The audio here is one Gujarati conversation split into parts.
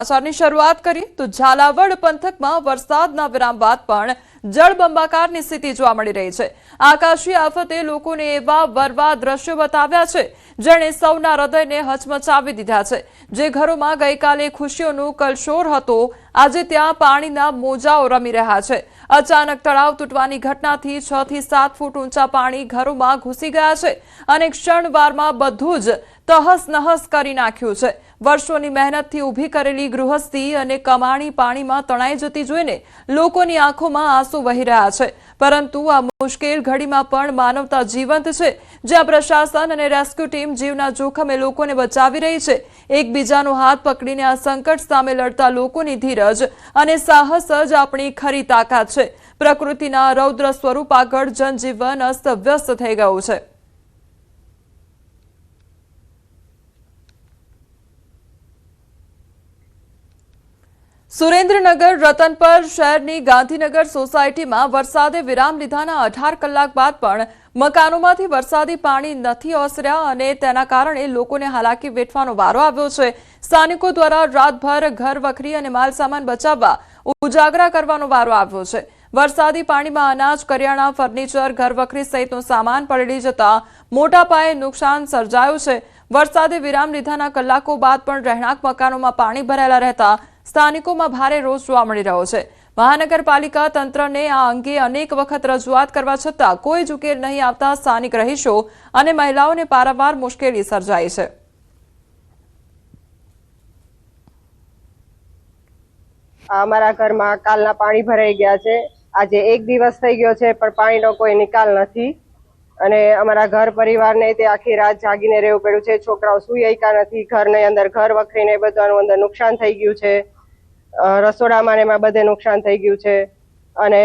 સમાચારની શરૂઆત કરીએ તો ઝાલાવાડ પંથકમાં વરસાદના વિરામ બાદ પણ જળબંબાકારની સ્થિતિ જોવા મળી રહી છે। આકાશી આફતે લોકોને એવા વરવા દ્રશ્યો બતાવ્યા છે જેણે સૌના હૃદયને હચમચાવી દીધા છે। જે ઘરોમાં ગઈકાલે ખુશીઓનો કલશોર હતો, આજે ત્યાં પાણીના મોજાઓ રમી રહ્યા છે। અચાનક તળાવ તૂટવાની ઘટનાથી 6 થી 7 ફૂટ ઊંચા પાણી ઘરોમાં ઘૂસી ગયા છે અને ક્ષણવારમાં બધું જ તહસ નહસ કરી નાખ્યું છે। વર્ષોની મહેનતથી ઊભી કરેલી ગૃહસ્થી અને કમાણી પાણીમાં તણાઈ જતી જોઈને લોકોની આંખોમાં આંસુ વહી રહ્યા છે। પરંતુ આ મુશ્કેલ ઘડીમાં પણ માનવતા જીવંત છે, જ્યાં પ્રશાસન અને રેસ્ક્યુ ટીમ જીવના જોખમે લોકોને બચાવી રહી છે। એકબીજાનો હાથ પકડીને આ સંકટ સામે લડતા લોકોની ધીરજ અને સાહસ જ આપણી ખરી તાકાત છે। પ્રકૃતિના રૌદ્ર સ્વરૂપ આગળ જનજીવન અસ્તવ્યસ્ત થઈ ગયું છે। સુરેન્દ્રનગર રતનપર શહેરની ગાંધીનગર સોસાયટીમાં વરસાદે વિરામ લીધાના 18 કલાક બાદ પણ મકાનોમાંથી વરસાદી પાણી નથી ઓસર્યા અને તેના કારણે લોકોને હાલાકી વેઠવાનો વારો આવ્યો છે। સ્થાનિકો દ્વારા રાતભર ઘર વખરી અને માલસામાન બચાવવા ઉજાગરા કરવાનો વારો આવ્યો છે। વરસાદી પાણીમાં અનાજ, કરિયાણા, ફર્નિચર, ઘર વખરી સહિતનો સામાન પલળી જતા મોટા પાયે નુકસાન સર્જાયું છે। વરસાદે વિરામ લીધાના કલાકો બાદ પણ રહેણાંક મકાનોમાં પાણી ભરાયેલા રહેતા સ્થાનિકોમાં ભારે રોષ જોવા મળી રહ્યો છે। મહાનગરપાલિકા તંત્રને આ અંગે અનેક વખત રજૂઆત કરવા છતાં કોઈ જ ઉકેલ નહીં આવતા સ્થાનિક રહીશો અને મહિલાઓને પારાવાર મુશ્કેલી સર્જાઈ છે। અમારા ઘરમાં કાલના પાણી ભરાઈ ગયા છે। આજે 1 દિવસ થઈ ગયો છે પણ પાણીનો કોઈ નિકાલ નથી અને અમારા ઘર પરિવારને તે આખી રાત જાગીને રહેવું પડ્યું છે। છોકરાઓ સુઈ શક્યા નથી, ઘરની અંદર ઘર વખરીને બધાનું અંદર નુકસાન થઈ ગયું છે। રસોડામાં ને એમાં બધે નુકસાન થઈ ગયું છે અને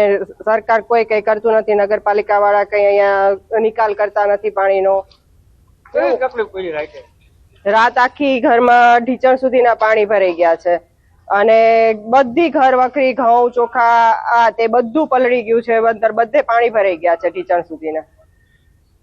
સરકાર કોઈ કઈ કરતું નથી। નગરપાલિકા વાળા કઈ અહીંયા નિકાલ કરતા નથી પાણીનો। રાત આખી ઘરમાં ઢીચણ સુધીના પાણી ભરાઈ ગયા છે અને બધી ઘર વખરી, ઘઉં, ચોખા તે બધું પલળી ગયું છે। અંદર બધે પાણી ભરાઈ ગયા છે ઢીચણ સુધીના।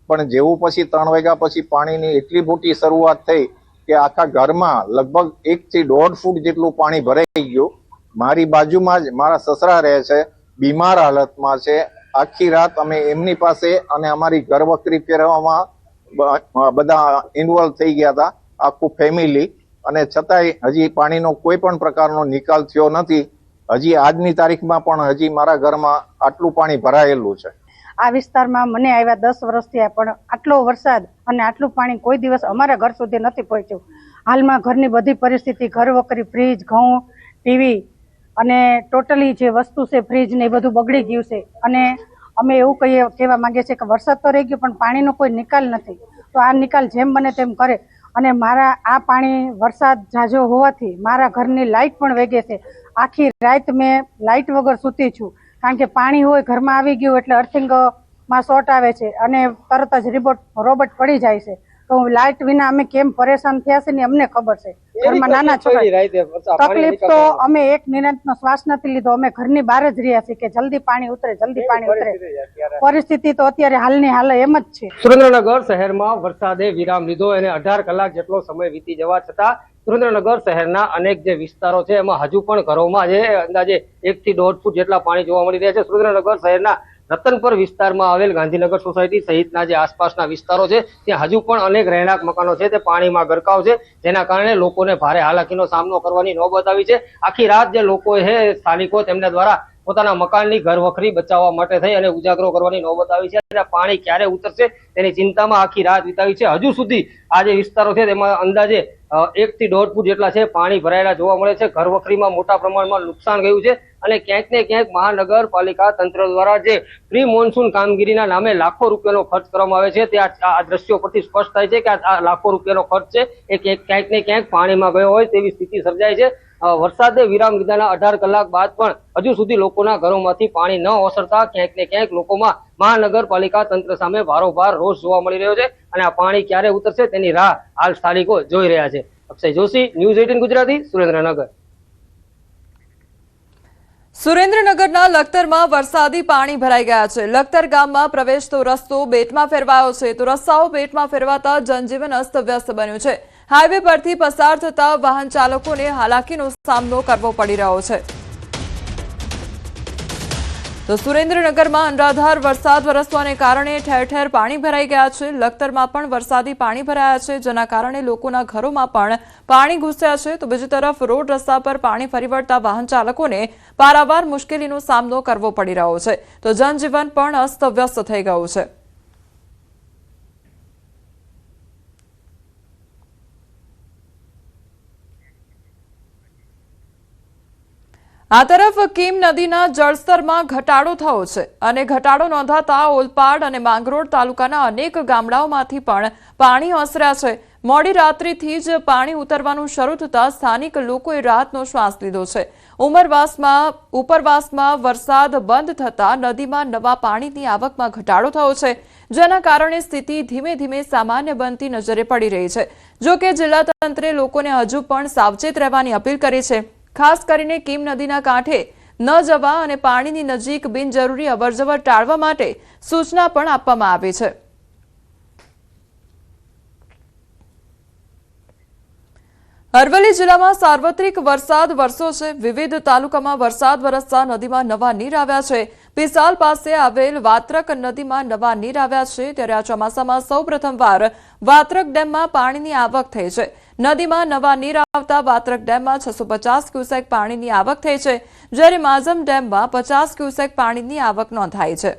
પણ જેવું પછી 3 વાગ્યા પછી પાણીની એટલી મોટી શરૂઆત થઈ કે આખા ઘરમાં લગભગ 1 થી 1.5 ફૂટ જેટલું પાણી ભરાઈ ગયું। મારી બાજુમાં જ મારા સસરા રહે છે, બીમાર હાલતમાં છે। આખી રાત અમે એમની પાસે અને અમારી ઘર વખરી ફેરવવામાં બધા ઇન્વોલ્વ થઈ ગયા હતા, આખું ફેમિલી, અને છતાંય હજી પાણીનો કોઈ પણ પ્રકારનો નિકાલ થયો નથી। હજી આજની તારીખમાં પણ હજી મારા ઘરમાં આટલું પાણી ભરાયેલું છે। આ વિસ્તારમાં મને આવ્યા 10 વર્ષ થયા પણ આટલો વરસાદ અને આટલું પાણી કોઈ દિવસ અમારા ઘર સુધી નથી પહોંચ્યું। હાલમાં ઘરની બધી પરિસ્થિતિ, ઘર વખરી, ફ્રીજ, ઘઉં, ટીવી અને ટોટલી જે વસ્તુ છે ફ્રીજ ને એ બધું બગડી ગયું છે અને અમે એવું કહેવા માંગીએ છીએ કે વરસાદ તો રહી ગયો પણ પાણીનો કોઈ નિકાલ નથી, તો આ નિકાલ જેમ બને તેમ કરે। અને મારા આ પાણી વરસાદ ઝાઝો હોવાથી મારા ઘરની લાઇટ પણ વેગે છે। આખી રાત મેં લાઇટ વગર સૂતી છું કારણ કે પાણી હોય ઘરમાં આવી ગયું એટલે અર્થિંગમાં શોર્ટ આવે છે અને તરત જ રોબોટ પડી જાય છે। તો લાઇટ વિના અમે કેમ પરેશાન થયા છે ને અમને ખબર છે। ઘરમાં નાના છોકરા તકલીફ તો અમે એક મિનિટનો શ્વાસ નથી લીધો, અમે ઘરની બહાર જ રહ્યા છીએ કે જલ્દી પાણી ઉતરે, જલ્દી પાણી ઉતરે। પરિસ્થિતિ તો અત્યારે હાલની હાલ એમ જ છે। સુરેન્દ્રનગર શહેરમાં વરસાદે વિરામ લીધો અને 18 કલાક જેટલો સમય વીતી જવા છતાં સુરેન્દ્રનગર શહેરના અનેક જે વિસ્તારો છે એમાં હજુ પણ ઘરોમાં જે અંદાજે 1 થી 1.5 ફૂટ જેટલા પાણી જોવા મળી રહ્યા છે। સુરેન્દ્રનગર શહેરના રતનપર વિસ્તારમાં આવેલ ગાંધીનગર સોસાયટી સહિતના જે આસપાસના વિસ્તારો છે ત્યાં હજુ પણ અનેક રહેણાંક મકાનો છે તે પાણીમાં ગરકાવ છે, જેના કારણે લોકોને ભારે હાલાકીનો સામનો કરવાની નોબત આવી છે। આખી રાત જે લોકો છે સ્થાનિકો તેમના દ્વારા પોતાના મકાનની ઘર વખરી બચાવવા માટે થઈ અને ઉજાગરો કરવાની નોબત આવી છે અને પાણી ક્યારે ઉતરશે તેની ચિંતામાં આખી રાત વિતાવી છે। હજુ સુધી આ જે વિસ્તારો છે તેમાં અંદાજે 1 થી 1.5 ફૂટ જેટલા છે પાણી ભરાયેલા જોવા મળે છે। ઘર વખરીમાં મોટા પ્રમાણમાં નુકસાન ગયું છે અને ક્યાંક ને ક્યાંક મહાનગરપાલિકા તંત્ર દ્વારા જે પ્રી મોન્સૂન કામગીરીના નામે લાખો રૂપિયાનો ખર્ચ કરવામાં આવે છે તે આ દ્રશ્યો પરથી સ્પષ્ટ થાય છે કે આ લાખો રૂપિયાનો ખર્ચ છે એ ક્યાંક ને ક્યાંક પાણીમાં ગયો હોય તેવી સ્થિતિ સર્જાય છે। વરસાદે વિરામ લીધાના 18 કલાક બાદ પણ હજુ સુધી લોકોના ઘરોમાંથી પાણી ન ઓસરતા ક્યાંક ને ક્યાંક લોકોમાં મહાનગરપાલિકા તંત્ર સામે ભારોભાર રોષ જોવા મળી રહ્યો છે અને આ પાણી ક્યારે ઉતરશે તેની રાહ હાલ સ્થાનિકો જોઈ રહ્યા છે। અક્ષય જોશી, ન્યૂઝ 18 ગુજરાતી, સુરેન્દ્રનગર। સુરેન્દ્રનગરના લખતરમાં વરસાદી પાણી ભરાઈ ગયા છે। લખતર ગામમાં પ્રવેશતો રસ્તો બેટમાં ફેરવાયો છે તો રસ્તાઓ બેટમાં ફેરવાતા જનજીવન અસ્તવ્યસ્ત બન્યું છે। હાઈવે પરથી પસાર થતા વાહન ચાલકોને હાલાકીનો સામનો કરવો પડી રહ્યો છે। તો સુરેન્દ્રનગરમાં અનરાધાર વરસાદ વરસવાને કારણે ઠેર ઠેર પાણી ભરાઈ ગયા છે। લખતરમાં પણ વરસાદી પાણી ભરાયા છે, જેના કારણે લોકોના ઘરોમાં પણ પાણી ઘૂસ્યા છે। તો બીજી તરફ રોડ રસ્તા પર પાણી ફરી વળતા વાહન ચાલકોને પારાવાર મુશ્કેલીનો સામનો કરવો પડી રહ્યો છે। તો જનજીવન પણ અસ્તવ્યસ્ત થઈ ગયું છે। આ તરફ કીમ નદીના જળસ્તરમાં ઘટાડો થયો છે અને ઘટાડો નોંધાતા ઓલપાડ અને માંગરોળ તાલુકાના અનેક ગામડાઓમાંથી પણ પાણી ઓસર્યા છે। મોડી રાત્રિથી જ પાણી ઉતરવાનું શરૂ થતાં સ્થાનિક લોકોએ રાહતનો શ્વાસ લીધો છે। ઉપરવાસમાં વરસાદ બંધ થતાં નદીમાં નવા પાણીની આવકમાં ઘટાડો થયો છે, જેના કારણે સ્થિતિ ધીમે ધીમે સામાન્ય બનતી નજરે પડી રહી છે। જો કે જિલ્લા તંત્રે લોકોને હજુ પણ સાવચેત રહેવાની અપીલ કરી છે। ખાસ કરીને કીમ નદીના કાંઠે ન જવા અને પાણીની નજીક બિનજરૂરી અવરજવર ટાળવા માટે સૂચના પણ આપવામાં આવી છે। અરવલ્લી જિલ્લામાં સાર્વત્રિક વરસાદ વરસ્યો છે। વિવિધ તાલુકામાં વરસાદ વરસતા નદીમાં નવા નીર આવ્યા છે। પિસાલ પાસે આવેલ વાત્રક નદીમાં નવા નીર આવ્યા છે, ત્યારે આ ચોમાસામાં સૌ પ્રથમવાર વાત્રક ડેમમાં પાણીની આવક થઈ છે। નદીમાં નવા નીર આવતા વાત્રક ડેમમાં 650 ક્યુસેક પાણીની આવક થઈ છે, જ્યારે માઝમ ડેમમાં 50 ક્યુસેક પાણીની આવક નોંધાઈ છે।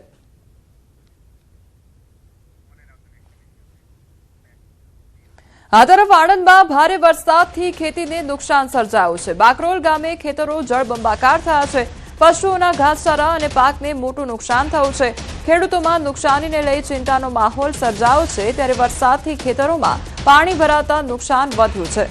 આ તરફ આણંદમાં ભારે વરસાદથી ખેતીને નુકસાન સર્જાયું છે। બાકરોલ ગામે ખેતરો જળબંબાકાર થયા છે। પશુઓના ઘાસચારા અને પાકને મોટું નુકસાન થયું છે। ખેડૂતોમાં નુકસાનીને લઈ ચિંતાનો માહોલ સર્જાયો છે, ત્યારે વરસાદથી ખેતરોમાં પાણી ભરાતા નુકસાન વધ્યું છે।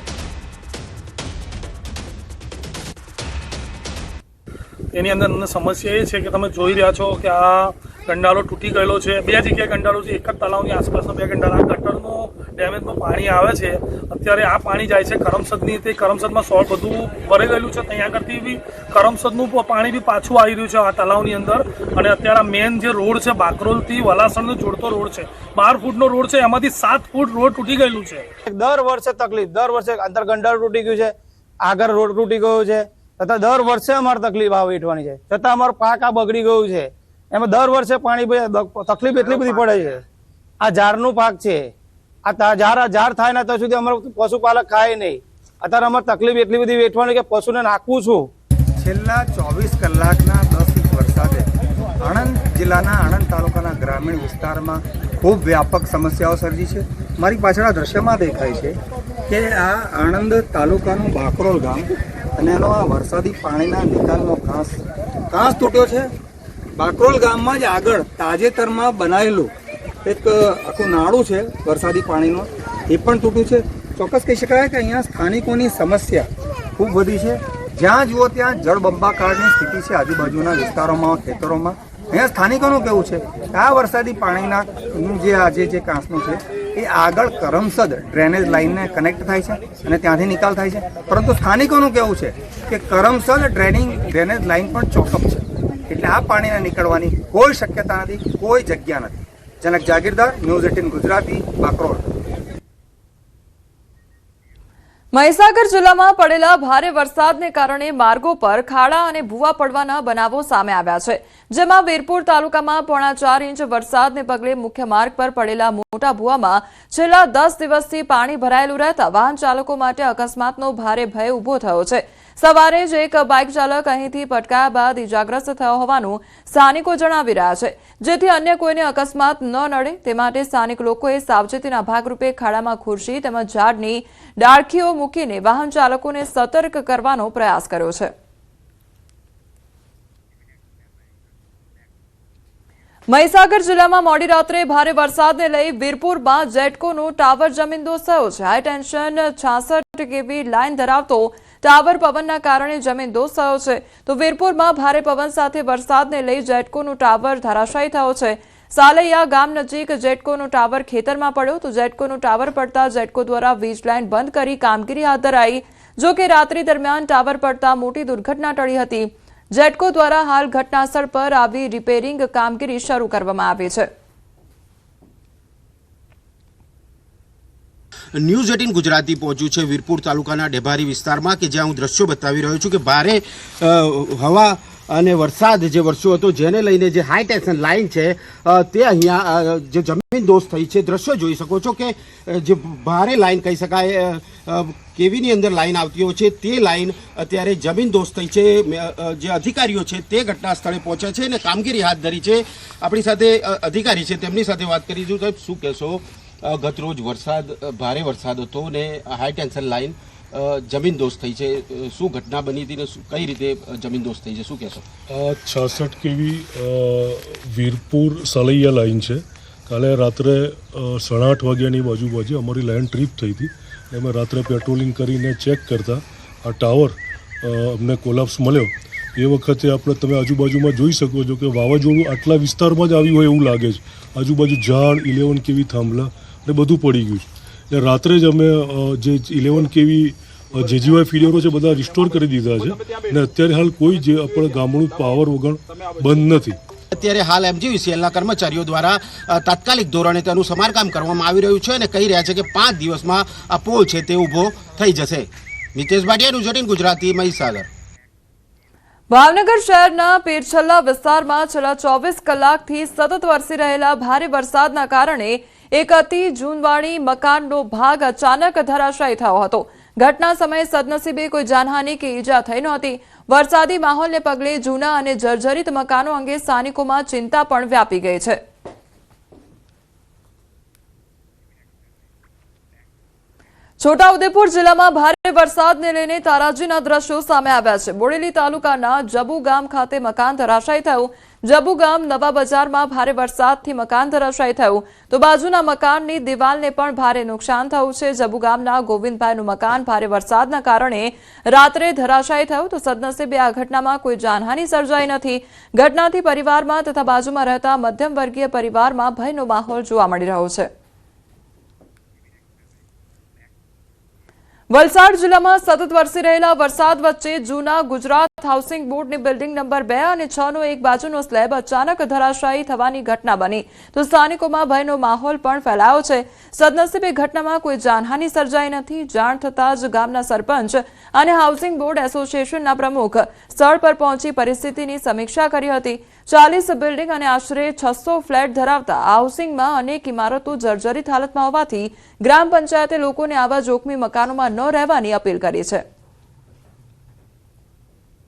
એની અંદર સમસ્યા એ છે કે તમે જોઈ રહ્યા છો કે આ ગંડાલો તૂટી ગયેલો છે। બે જગ્યાએ ગંડાલો છે, એક જ તળાવની આસપાસના બે ગંડાલા ગટરનું ડેમેજનું પાણી આવે છે। અત્યારે આ પાણી જાય છે કરમસદની, તે કરમસદમાં સોળ બધું ભરાઈ ગયેલું છે। ત્યાં આગળથી બી કરમસદનું પાણી બી પાછું આવી રહ્યું છે આ તળાવની અંદર। અને અત્યારે મેન જે રોડ છે બાકરોલથી વલાસણનો જોડતો રોડ છે, 12 ફૂટનો રોડ છે, એમાંથી 7 ફૂટ રોડ તૂટી ગયેલું છે। દર વર્ષે તકલીફ, દર વર્ષે અંતર ગંડાળ તૂટી ગયું છે, આગળ રોડ તૂટી ગયો છે, છતાં દર વર્ષે અમારે તકલીફ આ વેઠવાની છે, છતાં અમારું પાક આ બગડી ગયું છે। એમાં દર વર્ષે પાણી તકલીફ એટલી બધી પડે છે। આ ઝાડનું પાક છે, આ ઝાડ થાય ને ત્યાં સુધી અમારું પશુપાલક ખાય નહીં। અત્યારે અમારે તકલીફ એટલી બધી વેઠવાની કે પશુને નાખવું છું। છેલ્લા 24 કલાકના 10 ઇંચ વરસાદે આણંદ જિલ્લાના આણંદ તાલુકાના ગ્રામીણ વિસ્તારમાં ખૂબ વ્યાપક સમસ્યાઓ સર્જી છે। મારી પાછળ આ દ્રશ્યમાં દેખાય છે કે આ આણંદ તાલુકાનું બાકરોલ ગામ અને એનો આ વરસાદી પાણીના નિકાલનો કાંસ તૂટ્યો છે। બાકરોલ ગામમાં જ આગળ તાજેતરમાં બનાવેલું એક આખું નાળું છે વરસાદી પાણીનું, એ પણ તૂટ્યું છે। ચોક્કસ કહી શકાય કે અહીંયા સ્થાનિકોની સમસ્યા ખૂબ વધી છે। જ્યાં જુઓ ત્યાં જળબંબાકારની સ્થિતિ છે આજુબાજુના વિસ્તારોમાં, ખેતરોમાં। અહીંયા સ્થાનિકોનું કહેવું છે કે આ વરસાદી પાણીના જે આજે જે કાંસનું છે એ આગળ કરમસદ ડ્રેનેજ લાઇનને કનેક્ટ થાય છે અને ત્યાંથી નિકાલ થાય છે। પરંતુ સ્થાનિકોનું કહેવું છે કે કરમસદ ડ્રેનેજ લાઇન પણ ચોકઅપ છે, એટલે આ પાણીને નીકળવાની કોઈ શક્યતા નથી, કોઈ જગ્યા નથી। જનક જાગીરદાર, ન્યૂઝ 18 ગુજરાતી, બાકરોલ। મહીસાગર જિલ્લામાં પડેલા ભારે વરસાદને કારણે માર્ગો પર ખાડા અને ભૂવા પડવાના બનાવો સામે આવ્યા છે, જેમાં વીરપુર તાલુકામાં 4.5 ઇંચ વરસાદને પગલે મુખ્ય માર્ગ પર પડેલા મોટા ભૂવામાં છેલ્લા 10 દિવસથી પાણી ભરાયેલું રહેતા વાહન ચાલકો માટે અકસ્માતનો ભારે ભય ઉભો થયો છે। સવારે જ એક બાઇક ચાલક અહીંથી પટકાયા બાદ ઇજાગ્રસ્ત થયો હોવાનું સ્થાનિકો જણાવી રહ્યા છે, જેથી અન્ય કોઈને અકસ્માત ન નડે તે માટે સ્થાનિક લોકોએ સાવચેતીના ભાગરૂપે ખાડામાં ખુરશી તેમજ ઝાડની ડાળખીઓ મૂકીને વાહન ચાલકોને સતર્ક કરવાનો પ્રયાસ કર્યો છે। મહીસાગર જિલ્લામાં મોડી રાત્રે ભારે વરસાદને લઈ વીરપુરમાં જેટકોનો ટાવર જમીનદોસ્ત થયો છે। હાઈ ટેન્શન 66 કેવી લાઇન ધરાવતો ટાવર પવનના કારણે જમીનદોસ્ત થયો છે। તો વીરપુરમાં ભારે પવન સાથે વરસાદને લઈ જેટકોનો ટાવર ધરાશાયી થયો છે। સાલૈયા ગામ નજીક જેટકોનો ટાવર ખેતરમાં પડ્યો, તો જેટકોનો ટાવર પડતા જેટકો દ્વારા વીજ લાઇન બંધ કરી કામગીરી હાથ ધરાઈ। જો કે રાત્રિ દરમિયાન ટાવર પડતા મોટી દુર્ઘટના ટળી હતી। જેટકો દ્વારા હાલ ઘટનાસ્થળ પર આવી રિપેરિંગ કામગીરી શરૂ કરવામાં આવી છે। ન્યૂઝ 18 ગુજરાતી પહોંચ્યું છે વીરપુર તાલુકાના ડેભારી વિસ્તારમાં કે જ્યાં હું દ્રશ્યો બતાવી રહ્યો છું કે ભારે હવા અને વરસાદ જે વરસ્યો હતો જેને લઈને જે હાઈ ટેન્શન લાઇન છે તે અહીંયા જે જમીન દોસ્ત થઈ છે. દ્રશ્યો જોઈ શકો છો કે જે ભારે લાઇન કહી શકાય કેવીની અંદર લાઇન આવતી હોય છે તે લાઇન અત્યારે જમીન દોસ્ત થઈ છે. જે અધિકારીઓ છે તે ઘટના સ્થળે પહોંચ્યા છે અને કામગીરી હાથ ધરી છે. આપણી સાથે અધિકારી છે તેમની સાથે વાત કરીશું. સાહેબ, શું કહેશો? ગત રોજ ભારે વરસાદ હતો ને હાઈ ટેન્શન લાઇન જમીન દોસ્ત થઈ છે. શું ઘટના બની હતી ને કઈ રીતે જમીન દોસ્ત થઈ છે, શું કહેશો? 66 કેવી વીરપુર સલૈયા લાઈન છે. કાલે રાત્રે 8:30 વાગ્યાની બાજુ અમારી લાઈન ટ્રીપ થઈ હતી. અમે રાત્રે પેટ્રોલિંગ કરીને ચેક કરતા આ ટાવર અમને કોલાપ્સ મળ્યો. એ વખતે આપણે તમે આજુબાજુમાં જોઈ શકો છો કે વાવાઝોડું આટલા વિસ્તારમાં જ આવ્યું હોય એવું લાગે છે. આજુબાજુ ઝાડ 11 કેવી થાંભલા અને બધું પડી ગયું છે. એટલે રાત્રે જ અમે જે 11 કેવી જેજીવાય ફીડરો છે બધા રિસ્ટોર કરી દીધા છે અને અત્યારે હાલ કોઈ જે આપણે ગામડું પાવર વગર બંધ નથી. અત્યારે હાલ MGVCLના કર્મચારીઓ દ્વારા તાત્કાલિક ધોરણે તેનું સમારકામ કરવામાં આવી રહ્યું છે અને કહી રહ્યા છે કે 5 દિવસમાં આ પોલ છે તે ઊભો થઈ જશે. મિતેશ ભાટિયા, ન્યૂઝ 18 ગુજરાતી, મહીસાગર. ભાવનગર શહેરના પીરછલ્લા વિસ્તારમાં છેલ્લા 24 કલાકથી સતત વરસી રહેલા ભારે વરસાદના કારણે એક અતિ જૂનવાણી મકાનનો ભાગ અચાનક ધરાશાયી થયો હતો. ઘટના સમયે સદનસીબે કોઈ જાનહાનિ કે ઈજા થઈ નહોતી. વરસાદી માહોલને પગલે જૂના અને જર્જરિત મકાનો અંગે સ્થાનિકોમાં ચિંતા પણ વ્યાપી ગઈ છે. છોટાઉદેપુર જિલ્લામાં ભારે વરસાદને લઈને તારાજીના દ્રશ્યો સામે આવ્યા છે. બોડેલી તાલુકાના જબુ ગામ ખાતે મકાન ધરાશાયી થયું. જબુ ગામ નવા બજારમાં ભારે વરસાદથી મકાન ધરાશાયી થયું તો બાજુના મકાનની દિવાલને પણ ભારે નુકસાન થયું છે. જબુ ગામના ગોવિંદભાઈનું મકાન ભારે વરસાદના કારણે રાત્રે ધરાશાયી થયું તો સદનસીબે આ ઘટનામાં કોઈ જાનહાનિ સર્જાઈ નથી. ઘટનાથી પરિવારમાં તથા બાજુમાં રહેતા મધ્યમ વર્ગીય પરિવારમાં ભયનો માહોલ જોવા મળી રહ્યો છે. વલસાડ જિલ્લામાં સતત વરસી રહેલા વરસાદ વચ્ચે જૂના ગુજરાત હાઉસિંગ બોર્ડની બિલ્ડિંગ નંબર 2 અને 6 નો એક બાજુનો સ્લેબ અચાનક ધરાશાયી થવાની ઘટના બની તો સ્થાનિકોમાં ભયનો માહોલ પણ ફેલાયો છે. સદનસીબે ઘટનામાં કોઈ જાનહાનિ સર્જાઈ નથી. જાણ થતાં જ ગામના સરપંચ અને હાઉસિંગ બોર્ડ એસોસિએશનના પ્રમુખ સ્થળ પર પહોંચી પરિસ્થિતિની સમીક્ષા કરી હતી. 40 બિલ્ડિંગ અને આશરે 600 ફ્લેટ ધરાવતા હાઉસિંગમાં અનેક ઇમારતો જર્જરિત હાલતમાં હોવાથી ગ્રામ પંચાયતે લોકોને આવા જોખમી મકાનોમાં ન રહેવાની અપીલ કરી છે.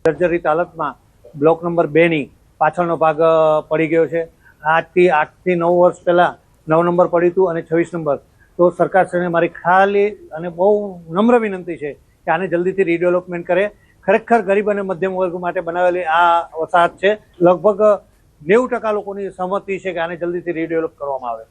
જર્જરિત હાલતમાં બ્લોક નંબર 2 ની પાછળનો ભાગ પડી ગયો છે. આજથી 8 થી 9 વર્ષ પહેલા 9 નંબર પડ્યું હતું અને 26 નંબર. તો સરકારશ્રીને મારી ખાલી અને બહુ નમ્ર વિનંતી છે કે આને જલ્દીથી રીડેવલપમેન્ટ કરે. ખરેખર ગરીબ અને મધ્યમ વર્ગ માટે બનાવેલી આ વસાહત છે. લગભગ 90% લોકોની સહમતિ છે કે આને જલ્દીથી રીડેવલપ કરવામાં આવે.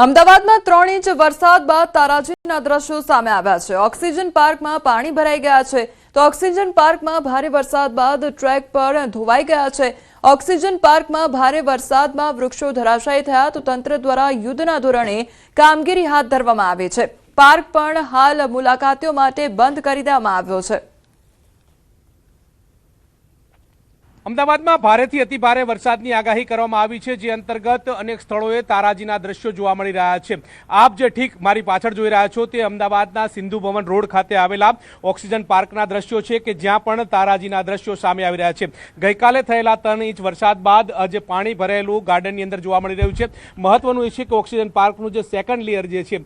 અમદાવાદમાં 3 ઇંચ વરસાદ બાદ તારાજીના દ્રશ્યો સામે આવ્યા છે. ઓક્સિજન પાર્કમાં પાણી ભરાઈ ગયા છે તો ઓક્સિજન પાર્કમાં ભારે વરસાદ બાદ ટ્રેક પર ધોવાઈ ગયા છે. ઓક્સિજન પાર્કમાં ભારે વરસાદમાં વૃક્ષો ધરાશાયી થયા તો તંત્ર દ્વારા યુદ્ધના ધોરણે કામગીરી હાથ ધરવામાં આવી છે. પાર્ક પણ હાલ મુલાકાતીઓ માટે બંધ કરી દેવામાં આવ્યો છે. અમદાવાદમાં ભારેથી અતિ ભારે વરસાદની આગાહી કરવામાં આવી છે, જે અંતર્ગત અનેક સ્થળોએ તારાજીના દ્રશ્યો જોવા મળી રહ્યા છે. આપ જે ઠીક મારી પાછળ જોઈ રહ્યા છો તે અમદાવાદના સિંધુ ભવન રોડ ખાતે આવેલા ઓક્સિજન પાર્કના દ્રશ્યો છે કે જ્યાં પણ તારાજીના દ્રશ્યો સામે આવી રહ્યા છે. ગઈકાલે થયેલા 3 ઇંચ વરસાદ બાદ જે પાણી ભરેલું ગાર્ડનની અંદર જોવા મળી રહ્યું છે. મહત્વનું એ છે કે ઓક્સિજન પાર્કનું જે સેકન્ડ લેયર જે છે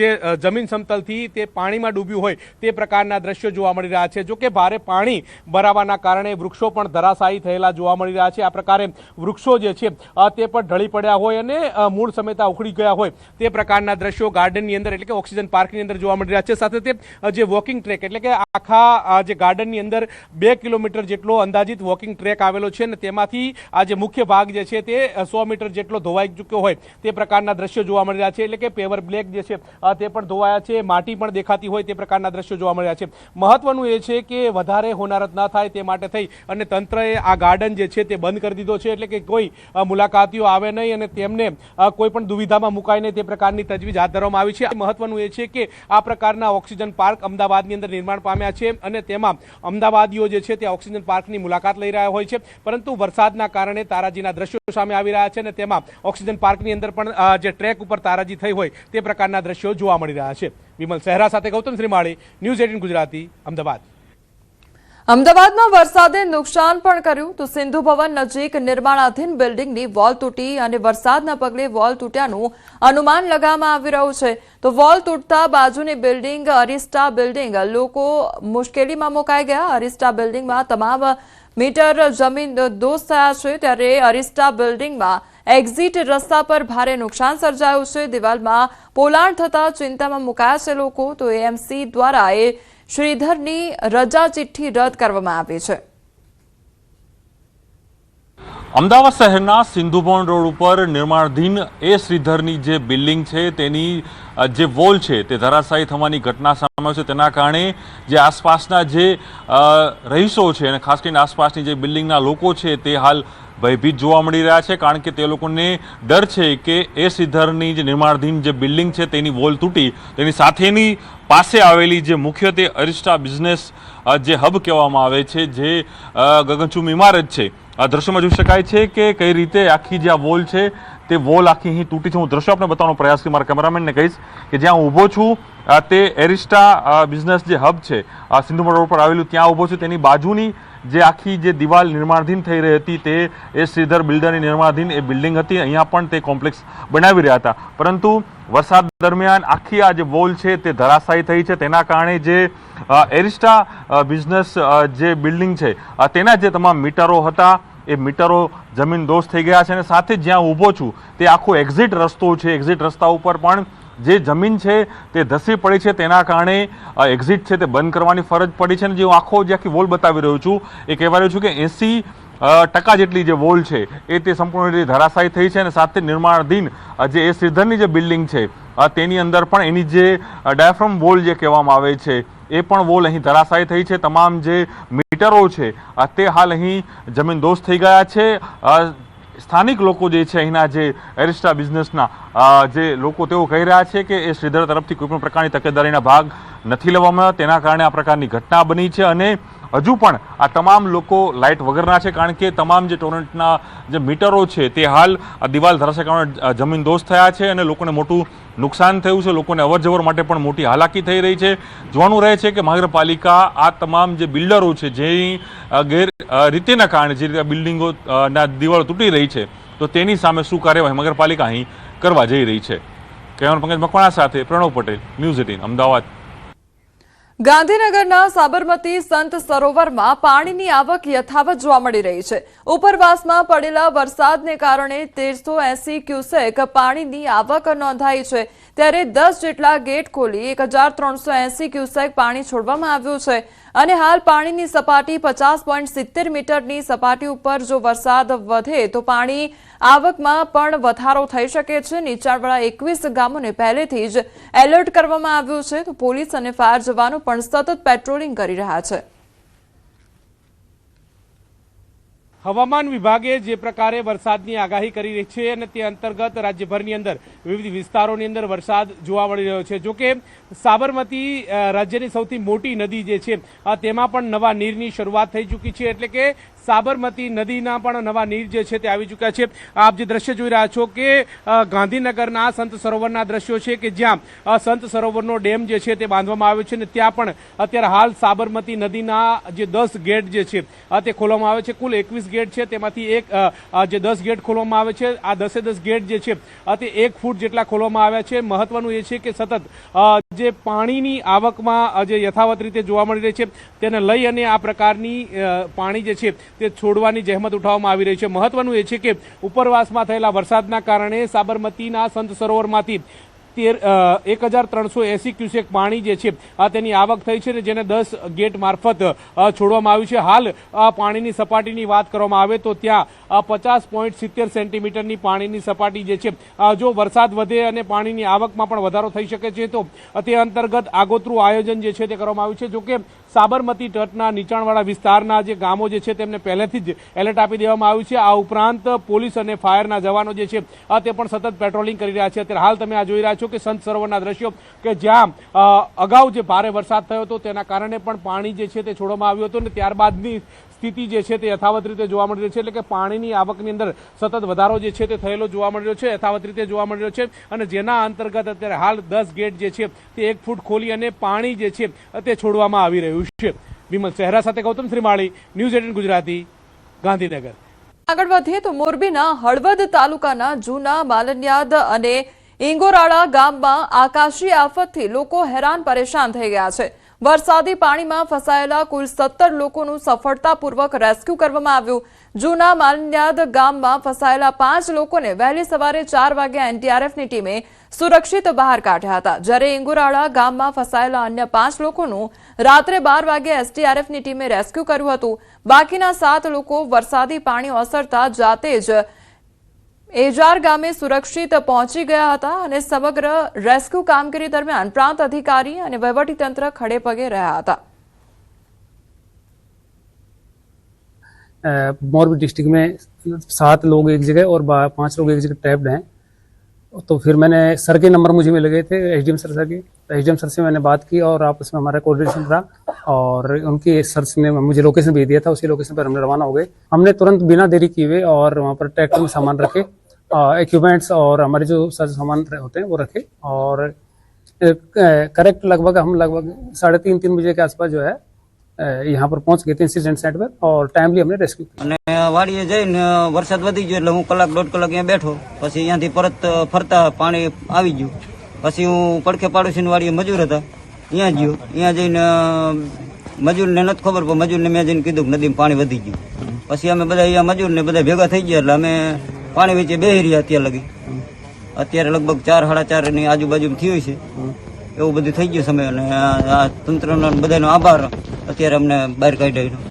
જે જમીન સમતલથી તે પાણીમાં ડૂબ્યું હોય તે પ્રકારના દ્રશ્યો જોવા મળી રહ્યા છે. જો કે ભારે પાણી ભરાવાના કારણે વૃક્ષો પણ ધરાશાયી થયેલા જોવા મળી રહ્યા છે. આ પ્રકારે વૃક્ષો જે છે તે પણ ઢળી પડ્યા હોય અને મૂળ સમેતા ઉખડી ગયા હોય તે પ્રકારના દ્રશ્યો ગાર્ડનની અંદર એટલે કે ઓક્સિજન પાર્કની અંદર જોવા મળી રહ્યા છે. સાથે તે જે વોકિંગ ટ્રેક એટલે કે આખા જે ગાર્ડનની અંદર 2 કિલોમીટર જેટલો અંદાજિત વોકિંગ ટ્રેક આવેલો છે અને તેમાંથી આ જે મુખ્ય ભાગ જે છે તે 100 મીટર જેટલો ધોવાઈ ચૂક્યો હોય તે પ્રકારના દ્રશ્યો જોવા મળી રહ્યા છે. એટલે કે પેવર બ્લેક જે છે તે પણ ધોવાયા છે, માટી પણ દેખાતી હોય તે પ્રકારના દ્રશ્યો જોવા મળી રહ્યા છે. મહત્વનું એ છે કે વધારે હોનારત ન થાય તે માટે થઈ અને તંત્રએ આ ગાર્ડન જે છે તે બંધ કરી દીધો છે, એટલે કે કોઈ મુલાકાતીઓ આવે નહીં અને તેમને કોઈ પણ દુવિધામાં મુકાય નહીં તે પ્રકારની તજવીજ હાથ ધરવામાં આવી છે. મહત્વનું એ છે કે આ પ્રકારના ઓક્સિજન પાર્ક અમદાવાદની અંદર નિર્માણ પામ્યા છે અને તેમાં અમદાવાદીઓ જે છે તે ઓક્સિજન પાર્કની મુલાકાત લઈ રહ્યા હોય છે, પરંતુ વરસાદના કારણે તારાજીના દ્રશ્યો સામે આવી રહ્યા છે અને તેમાં ઓક્સિજન પાર્કની અંદર પણ જે ટ્રેક ઉપર તારાજી થઈ હોય તે પ્રકારના દ્રશ્યો જોવા મળી રહ્યા છે. વિમલ સહેરા સાથે ગૌતમ શ્રીમાળી, ન્યૂઝ 18 ગુજરાતી, અમદાવાદ. અમદાવાદમાં વરસાદે નુકસાન પણ કર્યું તો સિંધુ ભવન નજીક નિર્માણાધીન બિલ્ડિંગની વોલ તૂટી અને વરસાદના પગલે વોલ તૂટ્યાનું અનુમાન લગાવવામાં આવી રહ્યું છે. તો વોલ તૂટતા બાજુની બિલ્ડિંગ અરિસ્ટા બિલ્ડિંગ લોકો મુશ્કેલીમાં મુકાઈ ગયા. અરિસ્ટા બિલ્ડિંગમાં તમામ મીટર જમીન દોસ્ત થયા છે, ત્યારે અરિસ્ટા બિલ્ડિંગમાં એક્ઝિટ રસ્તા પર ભારે નુકસાન સર્જાયું છે. દિવાલમાં પોલાણ થતા ચિંતામાં મુકાયા છે લોકો. તો એએમસી દ્વારા શ્રીધરની રજા ચિઠ્ઠી રદ કરવામાં આવી છે. અમદાવાદ શહેરના સિંધુભવન રોડ ઉપર નિર્માણાધીન એ શ્રીધરની જે બિલ્ડિંગ છે તેની જે વોલ છે તે ધરાશાયી થવાની ઘટના સામે છે. તેના કારણે જે આસપાસના જે રહીશો છે અને ખાસ કરીને આસપાસની જે બિલ્ડિંગના લોકો છે તે હાલ ભયભીત જોવા મળી રહ્યા છે, કારણ કે તે લોકોને ડર છે કે એ શ્રીધરની જે નિર્માણાધીન જે બિલ્ડિંગ છે તેની વોલ તૂટી તેની સાથેની પાસે આવેલી જે મુખ્યત્વે અરિસ્ટા બિઝનેસ જે હબ કહેવામાં આવે છે, જે ગગનચુંબી ઇમારત છે, આ દ્રશ્યમાં જોઈ શકાય છે કે કઈ રીતે આખી જે આ વોલ છે તે વોલ આખી અહીં તૂટી છે. હું દ્રશ્ય આપણે બતાવવાનો પ્રયાસ કરી મારા કેમેરામેનને કહીશ કે જ્યાં હું ઊભો છું તે એરિસ્ટા બિઝનેસ જે હબ છે સિંધુભવન રોડ પર આવેલું ત્યાં ઊભો છું. તેની બાજુની જે આખી જે દિવાલ નિર્માણાધીન થઈ રહી હતી તે એ શ્રીધર બિલ્ડરની નિર્માણાધીન એ બિલ્ડિંગ હતી. અહીંયા પણ તે કોમ્પ્લેક્સ બનાવી રહ્યા હતા, પરંતુ વરસાદ દરમિયાન આખી આ જે વોલ છે તે ધરાશાયી થઈ છે. તેના કારણે જે એરિસ્ટા બિઝનેસ જે બિલ્ડિંગ છે તેના જે તમામ મીટરો હતા એ મીટરો જમીન દોસ્ત થઈ ગયા છે અને સાથે જ્યાં ઊભો છું તે આખો એક્ઝિટ રસ્તો છે. એક્ઝિટ રસ્તા ઉપર પણ જે જમીન છે તે ધસી પડી છે. તેના કારણે એક્ઝિટ છે તે બંધ કરવાની ફરજ પડી છે અને જે હું આખી વોલ બતાવી રહ્યો છું એ કહેવાય રહ્યું છું કે 80% જેટલી જે વોલ છે એ તે સંપૂર્ણ રીતે ધરાશાયી થઈ છે અને સાથે નિર્માણાધીન જે એ શ્રીધરની જે બિલ્ડિંગ છે તેની અંદર પણ એની જે ડાયાફ્રામ વોલ જે કહેવામાં આવે છે એ પણ વોલ અહીં ધરાશાયી થઈ છે. તમામ જે મીટરો છે તે હાલ અહીં જમીન દોસ્ત થઈ ગયા છે. સ્થાનિક લોકો જે છે અહીંના જે એરિસ્ટા બિઝનેસના જે લોકો તેઓ કહી રહ્યા છે કે એ શ્રીધર તરફથી કોઈપણ પ્રકારની તકેદારીના ભાગ નથી લેવામાં આવ્યા, તેના કારણે આ પ્રકારની ઘટના બની છે અને હજુ પણ આ તમામ લોકો લાઇટ વગરના છે, કારણ કે તમામ જે ટોરન્ટના જે મીટરો છે તે હાલ દિવાલ ધરાશાયી કારણે જમીન દોસ્ત થયા છે અને લોકોને મોટું નુકસાન થયું છે. લોકોને અવરજવર માટે પણ મોટી હાલાકી થઈ રહી છે. જોવાનું રહે છે કે મહાનગરપાલિકા આ તમામ જે બિલ્ડરો છે જેની ગેરરીતિના કારણે જે રીતે બિલ્ડિંગોના દિવાલો તૂટી રહી છે તો તેની સામે શું કાર્યવાહી મહાનગરપાલિકા અહીં કરવા જઈ રહી છે. કેમેરામેન પંકજ મકવાણા સાથે પ્રણવ પટેલ, ન્યૂઝ 18 અમદાવાદ. ગાંધીનગરના સાબરમતી સંત સરોવરમાં પાણીની આવક યથાવત જોવા મળી રહી છે. ઉપરવાસમાં પડેલા વરસાદને કારણે 1380 ક્યુસેક પાણીની આવક નોંધાઈ છે, ત્યારે 10 જેટલા ગેટ ખોલી 1380 ક્યુસેક પાણી છોડવામાં આવ્યું છે અને હાલ પાણીની સપાટી 50.70 મીટરની સપાટી ઉપર. જો વરસાદ વધે તો પાણી આવકમાં પણ વધારો થઈ શકે છે. નીચાણવાળા 21 ગામોને પહેલેથી જ એલર્ટ કરવામાં આવ્યું છે, તો પોલીસ અને ફાયર જવાનો પણ સતત પેટ્રોલિંગ કરી રહ્યા છે. હવામાન વિભાગે જે પ્રકારે વરસાદની આગાહી કરી રહી છે અને તે અંતર્ગત રાજ્યભરની અંદર વિવિધ વિસ્તારોની અંદર વરસાદ જોવા મળી રહ્યો છે. જોકે સાબરમતી રાજ્યની સૌથી મોટી નદી જે છે તેમાં પણ નવા નીરની શરૂઆત થઈ ચૂકી છે, એટલે કે સાબરમતી નદીના પણ નવા નીર જે છે તે આવી ચૂક્યા છે. આપ જે દ્રશ્ય જોઈ રહ્યા છો કે ગાંધીનગરના સંત સરોવરના દ્રશ્યો છે કે જ્યાં સંત સરોવરનો ડેમ જે છે તે બાંધવામાં આવ્યો છે અને ત્યાં પણ અત્યારે હાલ સાબરમતી નદીના જે 10 ગેટ જે છે તે ખોલવામાં આવે છે. કુલ 21 ગેટ છે, તેમાંથી એક જે 10 ગેટ ખોલવામાં આવે છે. આ 10 ગેટ જે છે તે 1 ફૂટ જેટલા ખોલવામાં આવ્યા છે. મહત્વનું એ છે કે સતત જે પાણીની આવકમાં જે યથાવત રીતે જોવા મળી રહી છે તેને લઈ અને આ પ્રકારની પાણી જે છે તે છોડવાની જહેમત ઉઠાવવામાં આવી રહી છે. મહત્વનું એ છે કે ઉપરવાસમાં થયેલા વરસાદના કારણે સાબરમતીના સંત સરોવરમાંથી 1380 ક્યુસેક પાણી જે છે તેની આવક થઈ છે, જેને 10 ગેટ મારફત છોડવામાં આવ્યું છે. હાલ પાણીની સપાટીની વાત કરવામાં આવે તો ત્યાં 50.70 સેન્ટીમીટરની પાણીની સપાટી જે છે. જો વરસાદ વધે અને પાણીની આવકમાં પણ વધારો થઈ શકે છે તો તે અંતર્ગત આગોતરું આયોજન જે છે તે કરવામાં આવ્યું છે. જોકે સાબરમતી તટના નીચાણવાળા વિસ્તારના જે ગામો જે છે તેમને પહેલેથી જ એલર્ટ આપી દેવામાં આવ્યું છે। આ ઉપરાંત પોલીસ અને ફાયરના જવાનો જે છે તે પણ સતત પેટ્રોલિંગ કરી રહ્યા છે। અત્યારે હાલ તમે આ જોઈ રહ્યા છો કે સંત સરોવરના દ્રશ્યો કે જ્યાં અગાઉ જે ભારે વરસાદ થયો હતો તેના કારણે પણ પાણી જે છે તે છોડવામાં આવ્યું હતું અને ત્યારબાદની સ્થિતિ જે છે તે યથાવત રીતે જોવા મળી રહી છે। એટલે કે પાણીની આવકની અંદર સતત વધારો જે છે તે થયેલો જોવા મળી રહ્યો છે, યથાવત રીતે જોવા મળી રહ્યો છે અને જેના અંતર્ગત અત્યારે હાલ 10 ગેટ જે છે તે 1 ફૂટ ખોલી અને પાણી જે છે તે છોડવામાં આવી રહ્યું છે। વિમલ સહેરા સાથે ગૌતમ શ્રીમાળી, ન્યૂઝ 18 ગુજરાતી, ગાંધીનગર। આગળ વધીએ તો મોરબીના હળવદ તાલુકાના જૂના માલણિયાદ અને ઇંગોરાળા ગામમાં આકાશી આફતથી લોકો હેરાન પરેશાન થઈ ગયા છે। વરસાદી પાણીમાં ફસાયેલા કુલ 17 લોકોનું સફળતાપૂર્વક રેસ્ક્યુ કરવામાં આવ્યું। જૂના માલણિયાદ ગામમાં ફસાયેલા 5 લોકોને વહેલી સવારે 4 વાગ્યા એનડીઆરએફની ટીમે સુરક્ષિત બહાર કાઢ્યા હતા, જ્યારે ઇંગોરાળા ગામમાં ફસાયેલા અન્ય 5 લોકોનું રાત્રે 12 વાગ્યે એસડીઆરએફની ટીમે રેસ્ક્યુ કર્યું હતું। બાકીના 7 લોકો વરસાદી પાણી ઓસરતા જાતે જ એજાર ગામે સુરક્ષિત પહોંચી ગયા હતા અને સમગ્ર રેસ્ક્યુ કામગીરી દરમિયાન પ્રાંત અધિકારી અને વહીવટીતંત્ર ખડેપગે રહ્યા હતા। मोरबी डिस्ट्रिक्ट में 7 लोग एक जगह और 5 लोग एक जगह ट्रैप्ड हैं। तो फिर मैंने सर के नंबर मुझे मिल गए थे, एसडीएम सर के। तो एसडीएम सर से मैंने बात की और आपस में हमारा कोऑर्डिनेशन रहा और उनके सर ने मुझे लोकेशन भेज दिया था। उसी लोकेशन पर हमने रवाना हो गए। हमने तुरंत बिना देरी किए हुए और वहाँ पर ट्रैक्टर में सामान रखे, इक्विपमेंट्स और हमारे जो सामान होते हैं वो रखे और करेक्ट लगभग 3:30 बजे के आसपास जो है यहाँ पर पहुंच गए थे इंसिडेंट साइट पर और टाइमली हमने रेस्क्यू किया। વાડીએ જઈને વરસાદ વધી ગયો એટલે હું કલાક 1.5 કલાક અહીંયા બેઠો, પછી અહીંયાથી પરત ફરતા પાણી આવી ગયું। પછી હું પડખે પાડોશીની વાડીએ મજૂર હતા, અહીંયા ગયો, અહીંયા જઈને મજૂરને નથી ખબર, પણ મજૂરને મેં જઈને કીધું કે નદીમાં પાણી વધી ગયું। પછી અમે બધા અહીંયા મજૂરને બધા ભેગા થઈ ગયા એટલે અમે પાણી વચ્ચે બેહી રહ્યા અત્યારે લગી। અત્યારે લગભગ 4-4:30 ની આજુબાજુ થયું છે, એવું બધું થઈ ગયું સમય અને આ તંત્રનો બધાનો આભાર। અત્યારે અમને બહાર કાઢ્યા।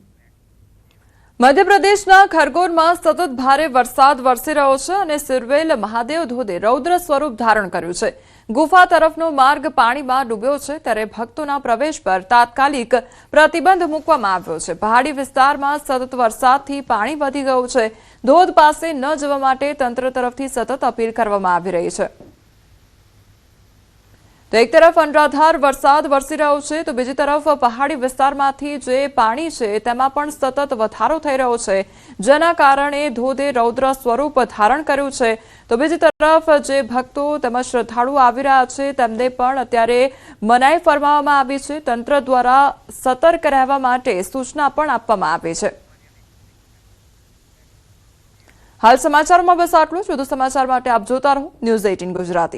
મધ્યપ્રદેશના ખરગોનમાં સતત ભારે વરસાદ વરસી રહ્યો છે અને સિરવેલ મહાદેવ ધોધે રૌદ્ર સ્વરૂપ ધારણ કર્યું છે। ગુફા તરફનો માર્ગ પાણીમાં ડૂબ્યો છે, ત્યારે ભક્તોના પ્રવેશ પર તાત્કાલિક પ્રતિબંધ મૂકવામાં આવ્યો છે। પહાડી વિસ્તારમાં સતત વરસાદથી પાણી વધી ગયું છે। ધોધ પાસે ન જવા માટે તંત્ર તરફથી સતત અપીલ કરવામાં આવી રહી છે। તો એક તરફ અનરાધાર વરસાદ વરસી રહ્યો છે તો બીજી તરફ પહાડી વિસ્તારમાંથી જે પાણી છે તેમાં પણ સતત વધારો થઈ રહ્યો છે, જેના કારણે ધોધે રૌદ્ર સ્વરૂપ ધારણ કર્યું છે। તો બીજી તરફ જે ભક્તો તેમજ શ્રદ્ધાળુઓ આવી રહ્યા છે તેમને પણ અત્યારે મનાઈ ફરમાવવામાં આવી છે। તંત્ર દ્વારા સતર્ક રહેવા માટે સૂચના પણ આપવામાં આવી છે। હાલ સમાચારમાં બસ આટલું જ। વધુ સમાચાર માટે આપ જોતા રહો ન્યૂઝ 18 ગુજરાતી।